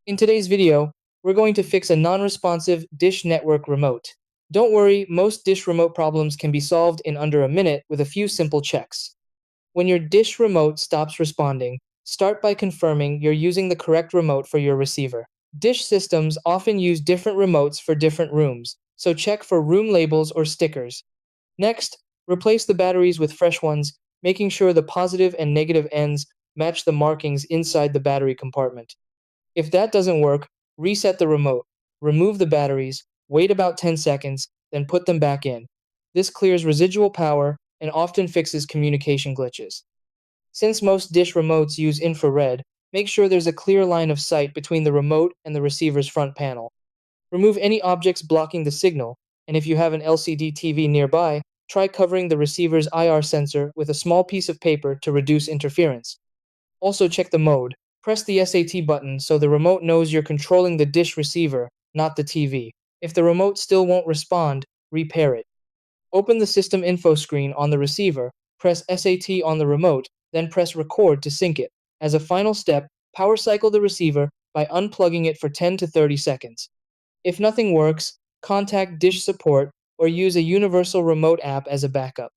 In today's video, we're going to fix a non-responsive Dish Network remote. Don't worry, most Dish remote problems can be solved in under a minute with a few simple checks. When your Dish remote stops responding, start by confirming you're using the correct remote for your receiver. Dish systems often use different remotes for different rooms, so check for room labels or stickers. Next, replace the batteries with fresh ones, making sure the positive and negative ends match the markings inside the battery compartment. If that doesn't work, reset the remote, remove the batteries, wait about 10 seconds, then put them back in. This clears residual power and often fixes communication glitches. Since most dish remotes use infrared, make sure there's a clear line of sight between the remote and the receiver's front panel. Remove any objects blocking the signal, and if you have an LCD TV nearby, try covering the receiver's IR sensor with a small piece of paper to reduce interference. Also check the mode. Press the SAT button so the remote knows you're controlling the dish receiver, not the TV. If the remote still won't respond, repair it. Open the system info screen on the receiver, press SAT on the remote, then press record to sync it. As a final step, power cycle the receiver by unplugging it for 10 to 30 seconds. If nothing works, contact Dish support or use a universal remote app as a backup.